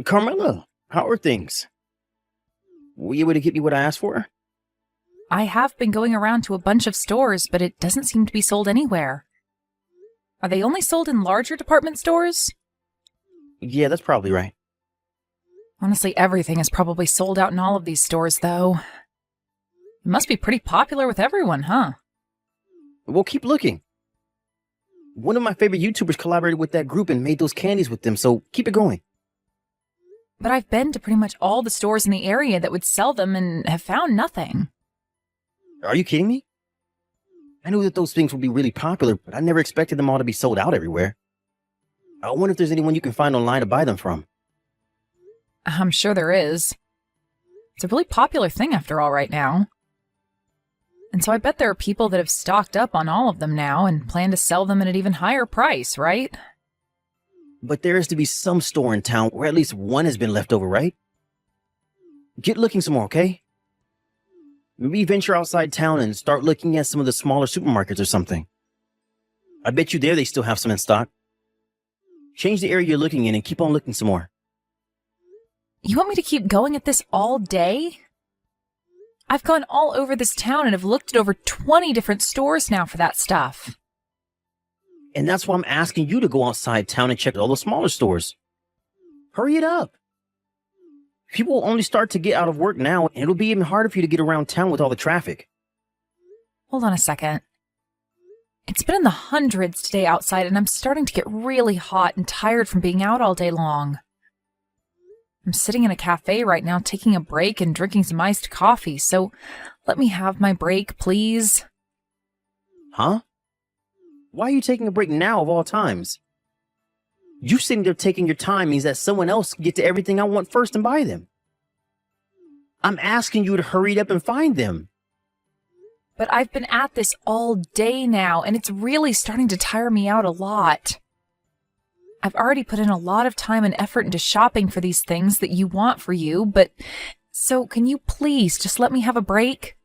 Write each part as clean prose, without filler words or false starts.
Carmela, how are things? Were you able to get me what I asked for? I have been going around to a bunch of stores, but it doesn't seem to be sold anywhere. Are they only sold in larger department stores? Yeah, that's probably right. Honestly, everything is probably sold out in all of these stores, though. It must be pretty popular with everyone, huh? Well, keep looking. One of my favorite YouTubers collaborated with that group and made those candies with them, so keep it going. But I've been to pretty much all the stores in the area that would sell them and have found nothing. Are you kidding me? I knew that those things would be really popular, but I never expected them all to be sold out everywhere. I wonder if there's anyone you can find online to buy them from. I'm sure there is. It's a really popular thing after all right now. And so I bet there are people that have stocked up on all of them now and plan to sell them at an even higher price, right? But there has to be some store in town where at least one has been left over, right? Get looking some more, okay? Maybe venture outside town and start looking at some of the smaller supermarkets or something. I bet you there they still have some in stock. Change the area you're looking in and keep on looking some more. You want me to keep going at this all day? I've gone all over this town and have looked at over 20 different stores now for that stuff. And that's why I'm asking you to go outside town and check all the smaller stores. Hurry it up. People will only start to get out of work now, and it'll be even harder for you to get around town with all the traffic. Hold on a second. It's been in the hundreds today outside, and I'm starting to get really hot and tired from being out all day long. I'm sitting in a cafe right now taking a break and drinking some iced coffee, so let me have my break, please. Huh? Why are you taking a break now of all times? You sitting there taking your time means that someone else can get to everything I want first and buy them. I'm asking you to hurry it up and find them. But I've been at this all day now, and it's really starting to tire me out a lot. I've already put in a lot of time and effort into shopping for these things that you want for you, but so can you please just let me have a break?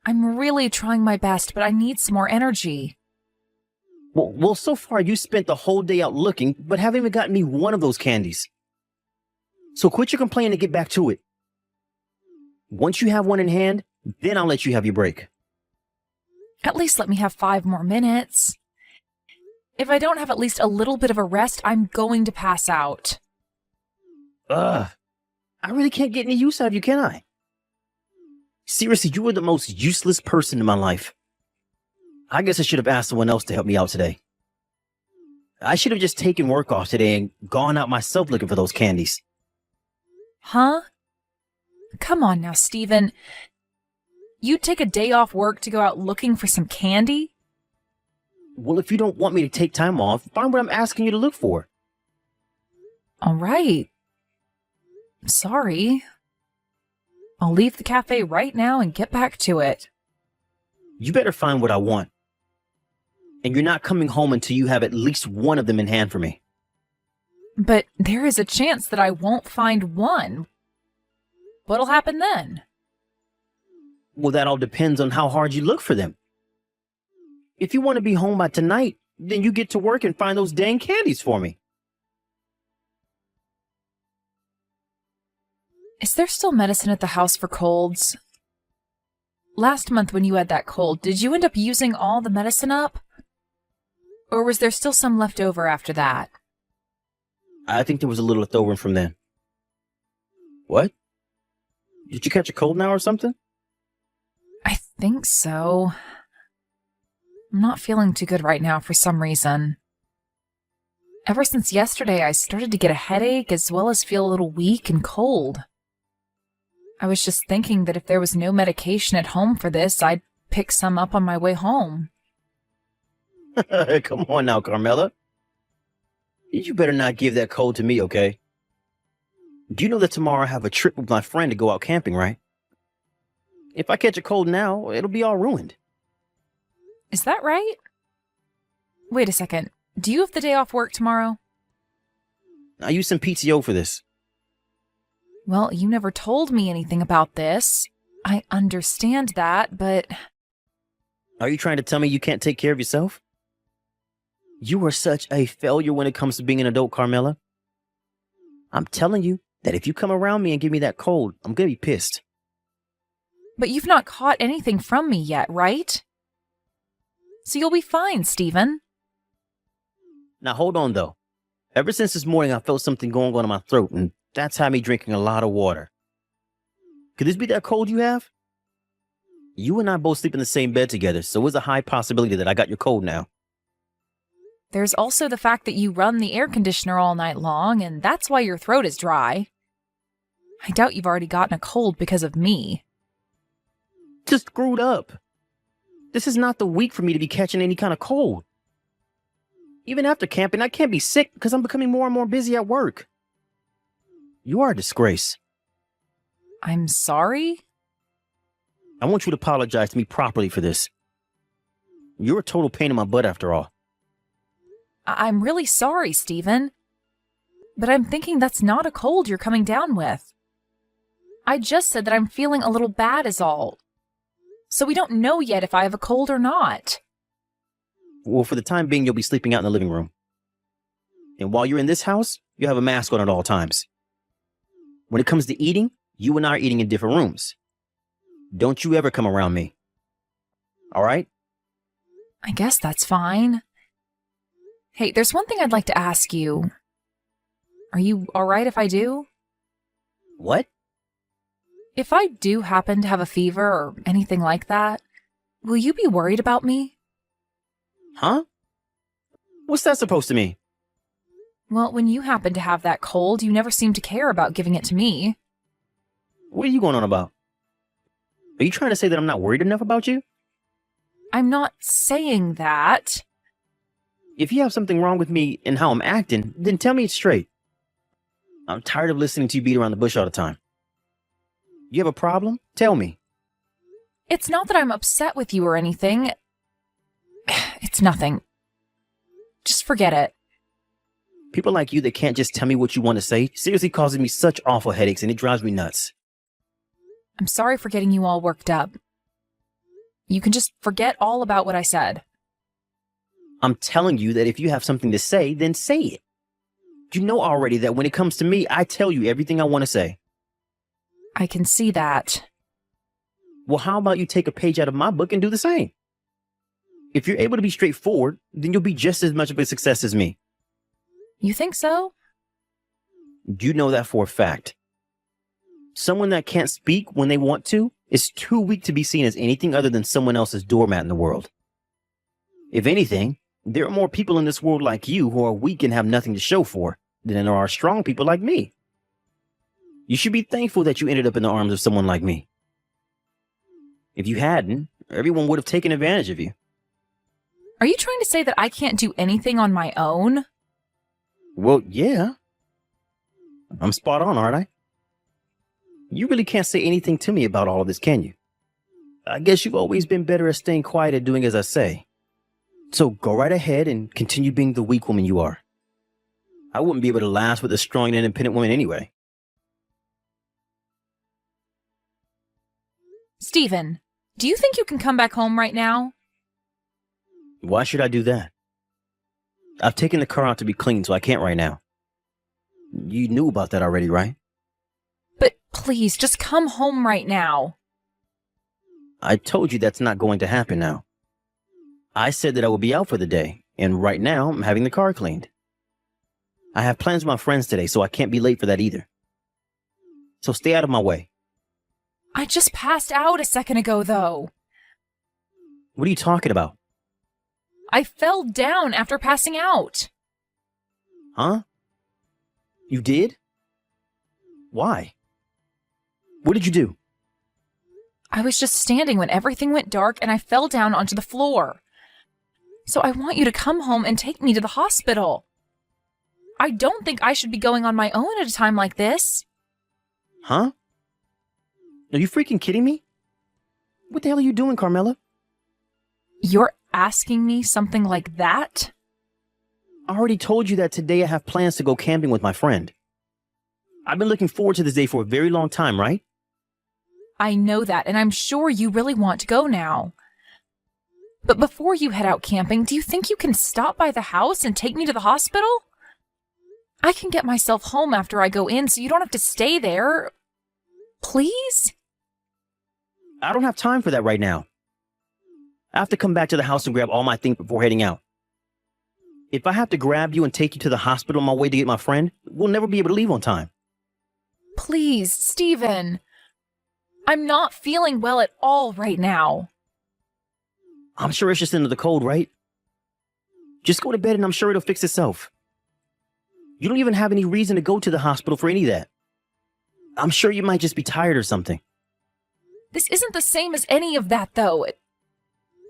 I'm really trying my best, but I need some more energy. Well, so far you spent the whole day out looking, but haven't even gotten me one of those candies. So quit your complaining and get back to it. Once you have one in hand, then I'll let you have your break. At least let me have 5 more minutes. If I don't have at least a little bit of a rest, I'm going to pass out. Ugh. I really can't get any use out of you, can I? Seriously, you were the most useless person in my life. I guess I should have asked someone else to help me out today. I should have just taken work off today and gone out myself looking for those candies. Huh? Come on now, Steven. You'd take a day off work to go out looking for some candy? Well, if you don't want me to take time off, find what I'm asking you to look for. All right. Sorry. I'll leave the cafe right now and get back to it. You better find what I want. And you're not coming home until you have at least one of them in hand for me. But there is a chance that I won't find one. What'll happen then? Well, that all depends on how hard you look for them. If you want to be home by tonight, then you get to work and find those dang candies for me. Is there still medicine at the house for colds? Last month when you had that cold, did you end up using all the medicine up? Or was there still some left over after that? I think there was a little left over from then. What? Did you catch a cold now or something? I think so. I'm not feeling too good right now for some reason. Ever since yesterday, I started to get a headache as well as feel a little weak and cold. I was just thinking that if there was no medication at home for this, I'd pick some up on my way home. Come on now, Carmela. You better not give that cold to me, okay? You know that tomorrow I have a trip with my friend to go out camping, right? If I catch a cold now, it'll be all ruined. Is that right? Wait a second. Do you have the day off work tomorrow? I used some PTO for this. Well, you never told me anything about this. I understand that, but... Are you trying to tell me you can't take care of yourself? You are such a failure when it comes to being an adult, Carmela. I'm telling you that if you come around me and give me that cold, I'm gonna be pissed. But you've not caught anything from me yet, right? So you'll be fine, Stephen. Now hold on though. Ever since this morning, I felt something going on in my throat, and that's had me drinking a lot of water. Could this be that cold you have? You and I both sleep in the same bed together, so it's a high possibility that I got your cold now. There's also the fact that you run the air conditioner all night long, and that's why your throat is dry. I doubt you've already gotten a cold because of me. Just screwed up. This is not the week for me to be catching any kind of cold. Even after camping, I can't be sick because I'm becoming more and more busy at work. You are a disgrace. I'm sorry? I want you to apologize to me properly for this. You're a total pain in my butt after all. I'm really sorry, Stephen. But I'm thinking that's not a cold you're coming down with. I just said that I'm feeling a little bad is all. So we don't know yet if I have a cold or not. Well, for the time being, you'll be sleeping out in the living room. And while you're in this house, you have a mask on at all times. When it comes to eating, you and I are eating in different rooms. Don't you ever come around me. All right? I guess that's fine. Hey, there's one thing I'd like to ask you. Are you all right if I do? What? If I do happen to have a fever or anything like that, will you be worried about me? Huh? What's that supposed to mean? Well, when you happen to have that cold, you never seem to care about giving it to me. What are you going on about? Are you trying to say that I'm not worried enough about you? I'm not saying that. If you have something wrong with me and how I'm acting, then tell me it straight. I'm tired of listening to you beat around the bush all the time. You have a problem? Tell me. It's not that I'm upset with you or anything. It's nothing. Just forget it. People like you that can't just tell me what you want to say seriously causes me such awful headaches, and it drives me nuts. I'm sorry for getting you all worked up. You can just forget all about what I said. I'm telling you that if you have something to say, then say it. You know already that when it comes to me, I tell you everything I want to say. I can see that. Well, how about you take a page out of my book and do the same? If you're able to be straightforward, then you'll be just as much of a success as me. You think so? You know that for a fact. Someone that can't speak when they want to is too weak to be seen as anything other than someone else's doormat in the world. If anything, there are more people in this world like you who are weak and have nothing to show for than there are strong people like me. You should be thankful that you ended up in the arms of someone like me. If you hadn't, everyone would have taken advantage of you. Are you trying to say that I can't do anything on my own? Well, yeah. I'm spot on, aren't I? You really can't say anything to me about all of this, can you? I guess you've always been better at staying quiet and doing as I say. So go right ahead and continue being the weak woman you are. I wouldn't be able to last with a strong and independent woman anyway. Stephen, do you think you can come back home right now? Why should I do that? I've taken the car out to be cleaned, so I can't right now. You knew about that already, right? But please, just come home right now. I told you that's not going to happen now. I said that I would be out for the day, and right now I'm having the car cleaned. I have plans with my friends today, so I can't be late for that either. So stay out of my way. I just passed out a second ago, though. What are you talking about? I fell down after passing out. Huh? You did? Why? What did you do? I was just standing when everything went dark and I fell down onto the floor. So I want you to come home and take me to the hospital. I don't think I should be going on my own at a time like this. Huh? Are you freaking kidding me? What the hell are you doing, Carmela? You're asking me something like that? I already told you that today I have plans to go camping with my friend. I've been looking forward to this day for a very long time, right? I know that, and I'm sure you really want to go now. But before you head out camping, do you think you can stop by the house and take me to the hospital? I can get myself home after I go in so you don't have to stay there. Please? I don't have time for that right now. I have to come back to the house and grab all my things before heading out. If I have to grab you and take you to the hospital on my way to get my friend, we'll never be able to leave on time. Please, Stephen. I'm not feeling well at all right now. I'm sure it's just into the cold, right? Just go to bed and I'm sure it'll fix itself. You don't even have any reason to go to the hospital for any of that. I'm sure you might just be tired or something. This isn't the same as any of that, though.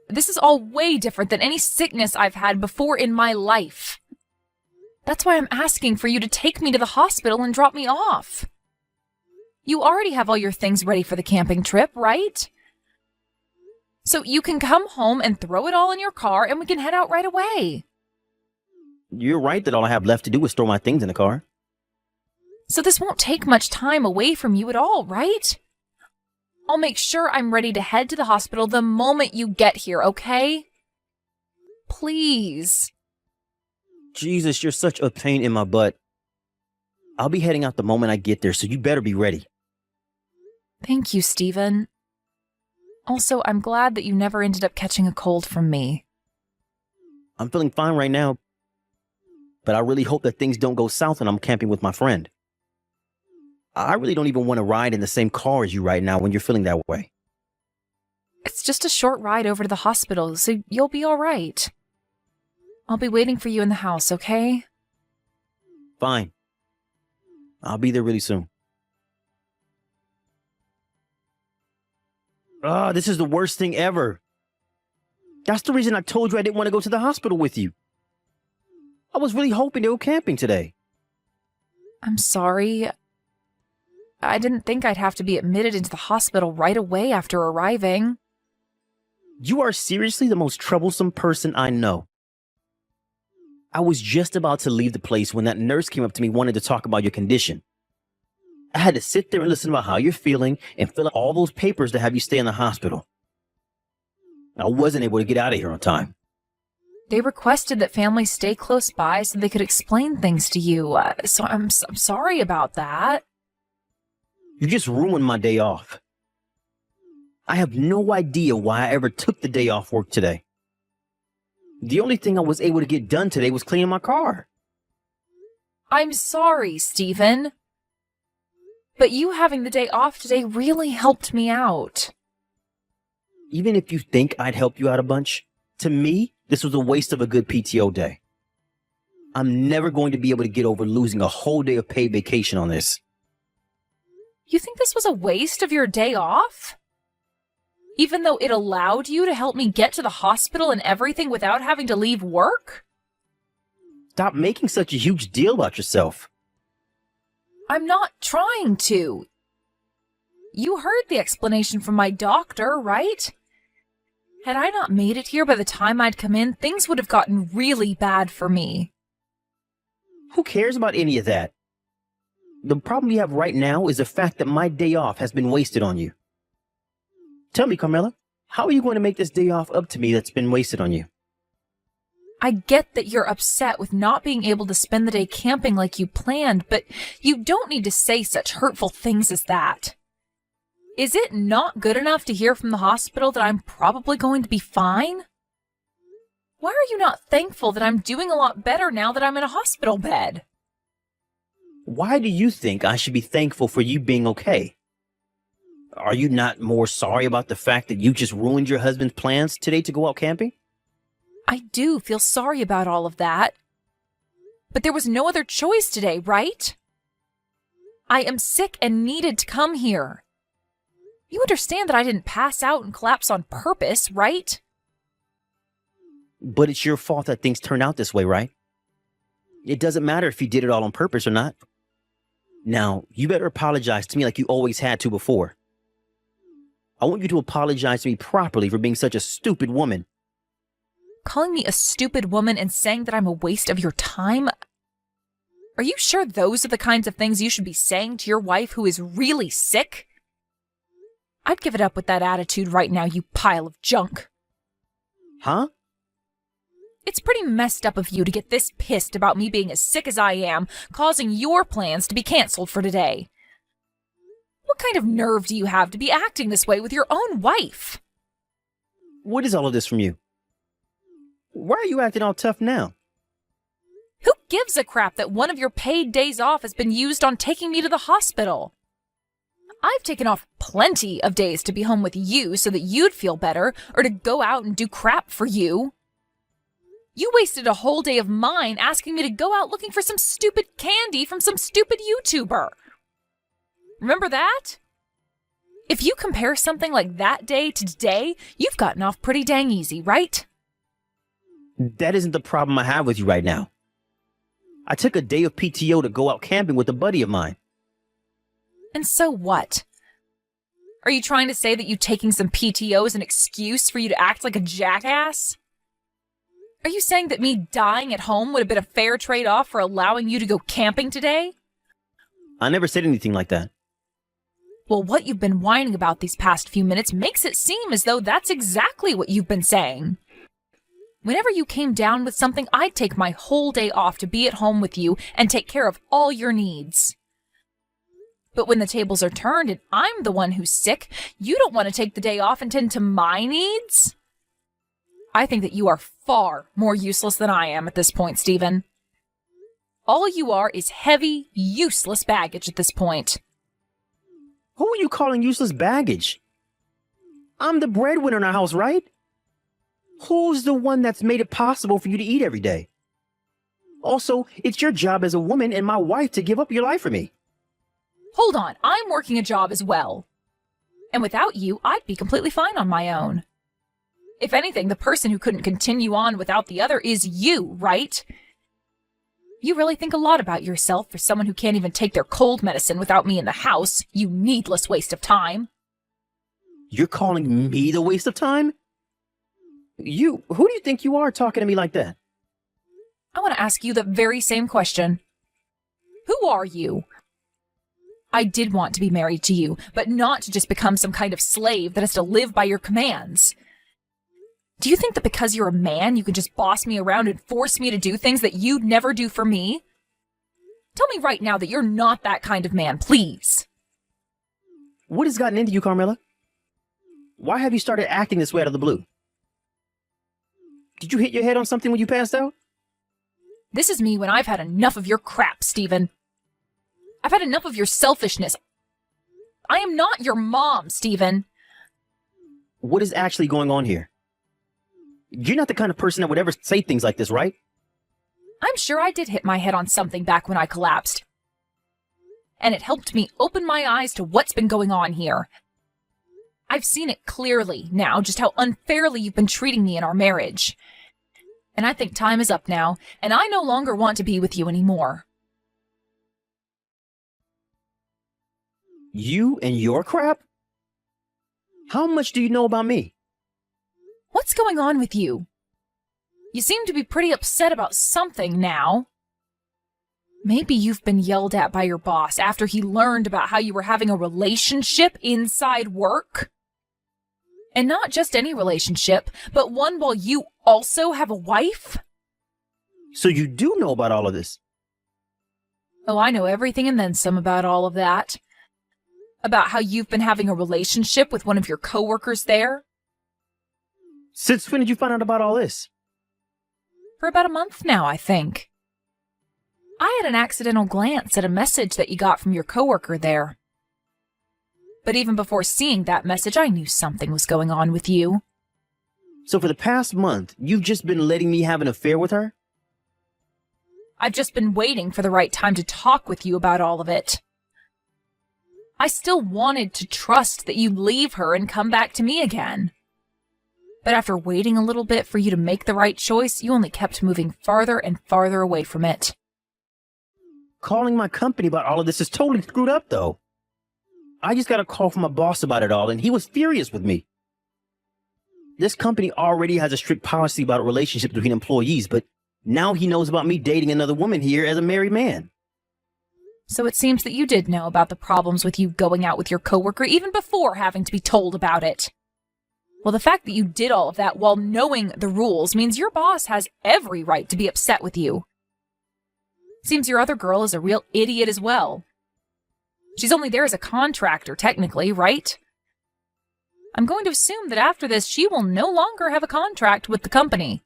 This is all way different than any sickness I've had before in my life. That's why I'm asking for you to take me to the hospital and drop me off. You already have all your things ready for the camping trip, right? So you can come home and throw it all in your car and we can head out right away. You're right that all I have left to do is store my things in the car. So this won't take much time away from you at all, right? I'll make sure I'm ready to head to the hospital the moment you get here, okay? Please. Jesus, you're such a pain in my butt. I'll be heading out the moment I get there, so you better be ready. Thank you, Stephen. Also, I'm glad that you never ended up catching a cold from me. I'm feeling fine right now, but I really hope that things don't go south when I'm camping with my friend. I really don't even want to ride in the same car as you right now when you're feeling that way. It's just a short ride over to the hospital, so you'll be all right. I'll be waiting for you in the house, okay? Fine. I'll be there really soon. This is the worst thing ever. That's the reason I told you I didn't want to go to the hospital with you. I was really hoping to go camping today. I'm sorry. I didn't think I'd have to be admitted into the hospital right away after arriving. You are seriously the most troublesome person I know. I was just about to leave the place when that nurse came up to me wanting to talk about your condition. I had to sit there and listen about how you're feeling and fill out all those papers to have you stay in the hospital. I wasn't able to get out of here on time. They requested that families stay close by so they could explain things to you, so I'm sorry about that. You just ruined my day off. I have no idea why I ever took the day off work today. The only thing I was able to get done today was cleaning my car. I'm sorry, Stephen. But you having the day off today really helped me out. Even if you think I'd help you out a bunch, to me, this was a waste of a good PTO day. I'm never going to be able to get over losing a whole day of paid vacation on this. You think this was a waste of your day off? Even though it allowed you to help me get to the hospital and everything without having to leave work? Stop making such a huge deal about yourself. I'm not trying to. You heard the explanation from my doctor, right? Had I not made it here by the time I'd come in, things would have gotten really bad for me. Who cares about any of that? The problem you have right now is the fact that my day off has been wasted on you. Tell me, Carmela, how are you going to make this day off up to me that's been wasted on you? I get that you're upset with not being able to spend the day camping like you planned, but you don't need to say such hurtful things as that. Is it not good enough to hear from the hospital that I'm probably going to be fine? Why are you not thankful that I'm doing a lot better now that I'm in a hospital bed? Why do you think I should be thankful for you being okay? Are you not more sorry about the fact that you just ruined your husband's plans today to go out camping? I do feel sorry about all of that. But there was no other choice today, right? I am sick and needed to come here. You understand that I didn't pass out and collapse on purpose, right? But it's your fault that things turned out this way, right? It doesn't matter if you did it all on purpose or not. Now, you better apologize to me like you always had to before. I want you to apologize to me properly for being such a stupid woman. Calling me a stupid woman and saying that I'm a waste of your time? Are you sure those are the kinds of things you should be saying to your wife who is really sick? I'd give it up with that attitude right now, you pile of junk. Huh? It's pretty messed up of you to get this pissed about me being as sick as I am, causing your plans to be canceled for today. What kind of nerve do you have to be acting this way with your own wife? What is all of this from you? Why are you acting all tough now? Who gives a crap that one of your paid days off has been used on taking me to the hospital? I've taken off plenty of days to be home with you so that you'd feel better, or to go out and do crap for you. You wasted a whole day of mine asking me to go out looking for some stupid candy from some stupid YouTuber. Remember that? If you compare something like that day to today, you've gotten off pretty dang easy, right? That isn't the problem I have with you right now. I took a day of PTO to go out camping with a buddy of mine. And so what? Are you trying to say that you taking some PTO is an excuse for you to act like a jackass? Are you saying that me dying at home would have been a fair trade-off for allowing you to go camping today? I never said anything like that. Well, what you've been whining about these past few minutes makes it seem as though that's exactly what you've been saying. Whenever you came down with something, I'd take my whole day off to be at home with you and take care of all your needs. But when the tables are turned and I'm the one who's sick, you don't want to take the day off and tend to my needs? I think that you are far more useless than I am at this point, Stephen. All you are is heavy, useless baggage at this point. Who are you calling useless baggage? I'm the breadwinner in our house, right? Who's the one that's made it possible for you to eat every day? Also, it's your job as a woman and my wife to give up your life for me. Hold on, I'm working a job as well. And without you, I'd be completely fine on my own. If anything, the person who couldn't continue on without the other is you, right? You really think a lot about yourself for someone who can't even take their cold medicine without me in the house, you needless waste of time. You're calling me the waste of time? Who do you think you are talking to me like that? I want to ask you the very same question. Who are you? I did want to be married to you, but not to just become some kind of slave that has to live by your commands. Do you think that because you're a man, you can just boss me around and force me to do things that you'd never do for me? Tell me right now that you're not that kind of man, please. What has gotten into you, Carmela? Why have you started acting this way out of the blue? Did you hit your head on something when you passed out? This is me when I've had enough of your crap, Stephen. I've had enough of your selfishness. I am not your mom, Stephen. What is actually going on here? You're not the kind of person that would ever say things like this, right? I'm sure I did hit my head on something back when I collapsed. And it helped me open my eyes to what's been going on here. I've seen it clearly now, just how unfairly you've been treating me in our marriage. And I think time is up now, and I no longer want to be with you anymore. You and your crap? How much do you know about me? What's going on with you? You seem to be pretty upset about something now. Maybe you've been yelled at by your boss after he learned about how you were having a relationship inside work. And not just any relationship, but one while you also have a wife? So you do know about all of this? Oh, I know everything and then some about all of that. About how you've been having a relationship with one of your coworkers there. Since when did you find out about all this? For about a month now, I think. I had an accidental glance at a message that you got from your coworker there. But even before seeing that message, I knew something was going on with you. So for the past month, you've just been letting me have an affair with her? I've just been waiting for the right time to talk with you about all of it. I still wanted to trust that you'd leave her and come back to me again. But after waiting a little bit for you to make the right choice, you only kept moving farther and farther away from it. Calling my company about all of this is totally screwed up, though. I just got a call from my boss about it all, and he was furious with me. This company already has a strict policy about relationships between employees, but now he knows about me dating another woman here as a married man. So it seems that you did know about the problems with you going out with your coworker even before having to be told about it. Well, the fact that you did all of that while knowing the rules means your boss has every right to be upset with you. Seems your other girl is a real idiot as well. She's only there as a contractor, technically, right? I'm going to assume that after this, she will no longer have a contract with the company.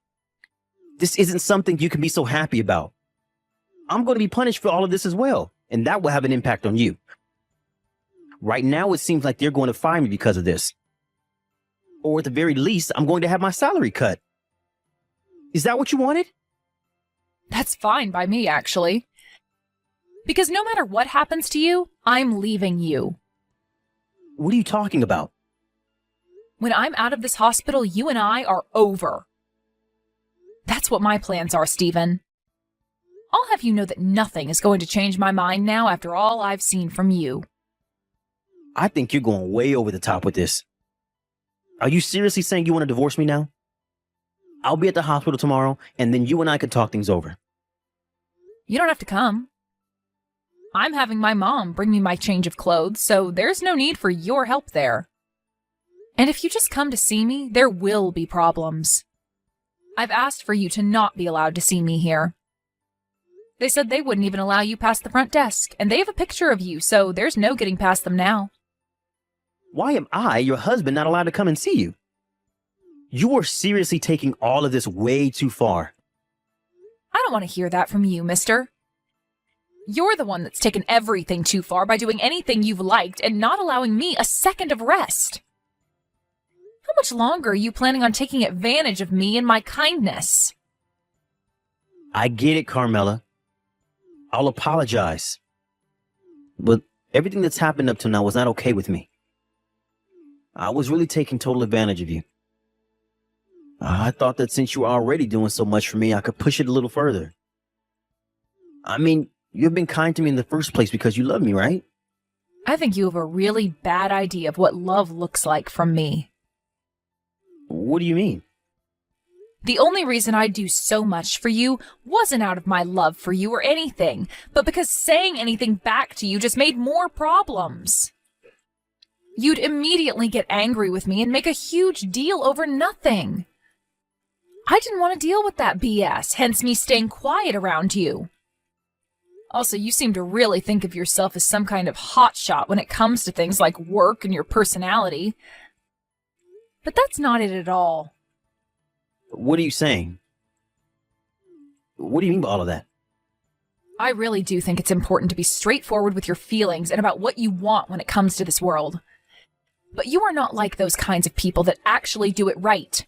This isn't something you can be so happy about. I'm going to be punished for all of this as well, and that will have an impact on you. Right now, it seems like they're going to fire me because of this. Or at the very least, I'm going to have my salary cut. Is that what you wanted? That's fine by me, actually. Because no matter what happens to you, I'm leaving you. What are you talking about? When I'm out of this hospital, you and I are over. That's what my plans are, Stephen. I'll have you know that nothing is going to change my mind now after all I've seen from you. I think you're going way over the top with this. Are you seriously saying you want to divorce me now? I'll be at the hospital tomorrow, and then you and I can talk things over. You don't have to come. I'm having my mom bring me my change of clothes, so there's no need for your help there. And if you just come to see me, there will be problems. I've asked for you to not be allowed to see me here. They said they wouldn't even allow you past the front desk, and they have a picture of you, so there's no getting past them now. Why am I, your husband, not allowed to come and see you? You are seriously taking all of this way too far. I don't want to hear that from you, mister. You're the one that's taken everything too far by doing anything you've liked and not allowing me a second of rest. How much longer are you planning on taking advantage of me and my kindness? I get it, Carmela. I'll apologize. But everything that's happened up till now was not okay with me. I was really taking total advantage of you. I thought that since you were already doing so much for me, I could push it a little further. I mean, you've been kind to me in the first place because you love me, right? I think you have a really bad idea of what love looks like from me. What do you mean? The only reason I'd do so much for you wasn't out of my love for you or anything, but because saying anything back to you just made more problems. You'd immediately get angry with me and make a huge deal over nothing. I didn't want to deal with that BS, hence me staying quiet around you. Also, you seem to really think of yourself as some kind of hotshot when it comes to things like work and your personality. But that's not it at all. What are you saying? What do you mean by all of that? I really do think it's important to be straightforward with your feelings and about what you want when it comes to this world. But you are not like those kinds of people that actually do it right.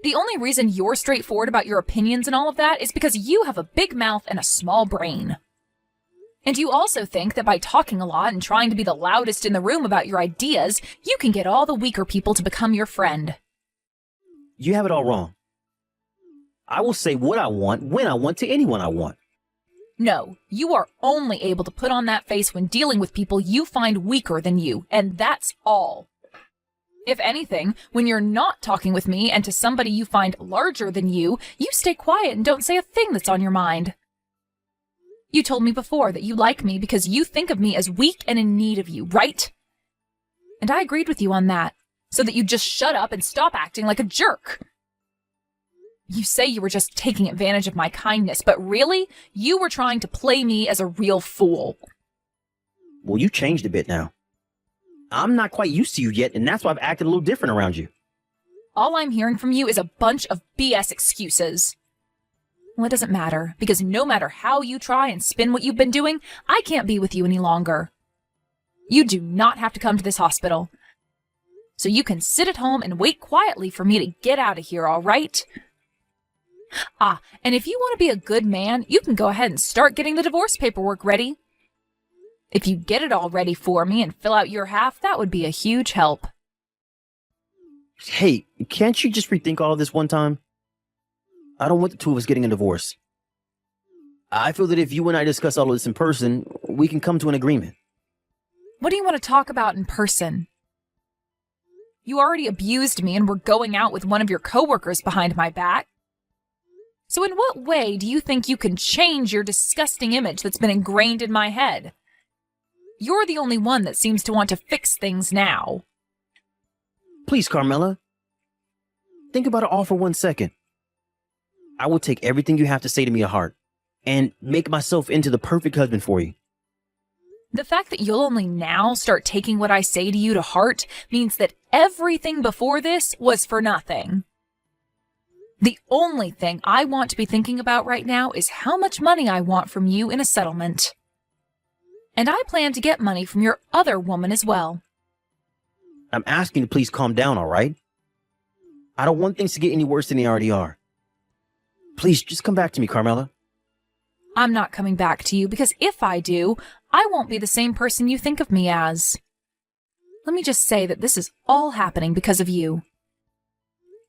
The only reason you're straightforward about your opinions and all of that is because you have a big mouth and a small brain. And you also think that by talking a lot and trying to be the loudest in the room about your ideas, you can get all the weaker people to become your friend. You have it all wrong. I will say what I want, when I want, to anyone I want. No, you are only able to put on that face when dealing with people you find weaker than you, and that's all. If anything, when you're not talking with me and to somebody you find larger than you stay quiet and don't say a thing that's on your mind. You told me before that you like me because you think of me as weak and in need of you, right? And I agreed with you on that, so that you'd just shut up and stop acting like a jerk. You say you were just taking advantage of my kindness, but really, you were trying to play me as a real fool. Well, you changed a bit now. I'm not quite used to you yet, and that's why I've acted a little different around you. All I'm hearing from you is a bunch of BS excuses. Well, it doesn't matter, because no matter how you try and spin what you've been doing, I can't be with you any longer. You do not have to come to this hospital. So you can sit at home and wait quietly for me to get out of here, all right? Ah, and if you want to be a good man, you can go ahead and start getting the divorce paperwork ready. If you get it all ready for me and fill out your half, that would be a huge help. Hey, can't you just rethink all of this one time? I don't want the two of us getting a divorce. I feel that if you and I discuss all of this in person, we can come to an agreement. What do you want to talk about in person? You already abused me and were going out with one of your coworkers behind my back. So in what way do you think you can change your disgusting image that's been ingrained in my head? You're the only one that seems to want to fix things now. Please, Carmela. Think about it all for 1 second. I will take everything you have to say to me to heart and make myself into the perfect husband for you. The fact that you'll only now start taking what I say to you to heart means that everything before this was for nothing. The only thing I want to be thinking about right now is how much money I want from you in a settlement. And I plan to get money from your other woman as well. I'm asking you to please calm down, all right? I don't want things to get any worse than they already are. Please, just come back to me, Carmela. I'm not coming back to you because if I do, I won't be the same person you think of me as. Let me just say that this is all happening because of you.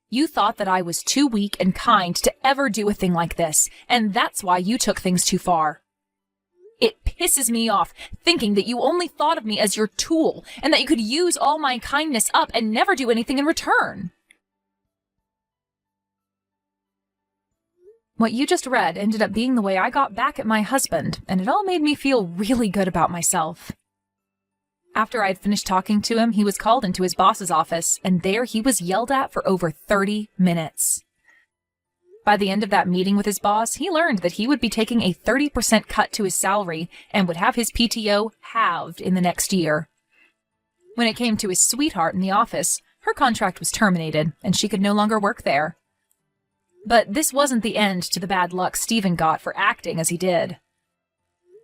You thought that I was too weak and kind to ever do a thing like this, and that's why you took things too far. It pisses me off thinking that you only thought of me as your tool and that you could use all my kindness up and never do anything in return. What you just read ended up being the way I got back at my husband, and it all made me feel really good about myself. After I'd finished talking to him, he was called into his boss's office, and there he was yelled at for over 30 minutes. By the end of that meeting with his boss, he learned that he would be taking a 30% cut to his salary and would have his PTO halved in the next year. When it came to his sweetheart in the office, her contract was terminated, and she could no longer work there. But this wasn't the end to the bad luck Stephen got for acting as he did.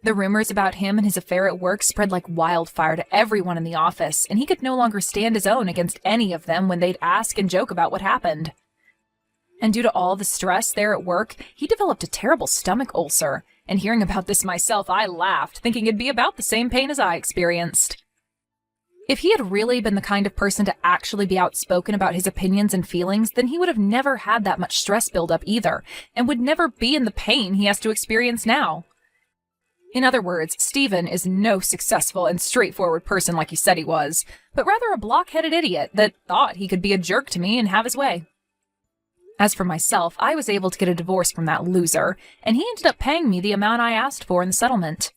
The rumors about him and his affair at work spread like wildfire to everyone in the office, and he could no longer stand his own against any of them when they'd ask and joke about what happened. And due to all the stress there at work, he developed a terrible stomach ulcer, and hearing about this myself, I laughed, thinking it'd be about the same pain as I experienced. If he had really been the kind of person to actually be outspoken about his opinions and feelings, then he would have never had that much stress build up either, and would never be in the pain he has to experience now. In other words, Stephen is no successful and straightforward person like he said he was, but rather a block-headed idiot that thought he could be a jerk to me and have his way. As for myself, I was able to get a divorce from that loser, and he ended up paying me the amount I asked for in the settlement.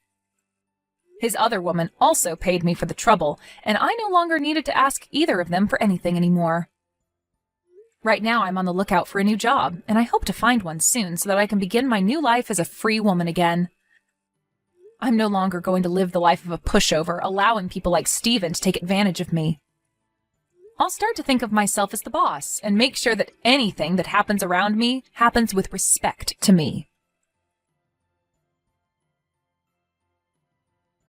His other woman also paid me for the trouble, and I no longer needed to ask either of them for anything anymore. Right now I'm on the lookout for a new job, and I hope to find one soon so that I can begin my new life as a free woman again. I'm no longer going to live the life of a pushover, allowing people like Stephen to take advantage of me. I'll start to think of myself as the boss, and make sure that anything that happens around me happens with respect to me.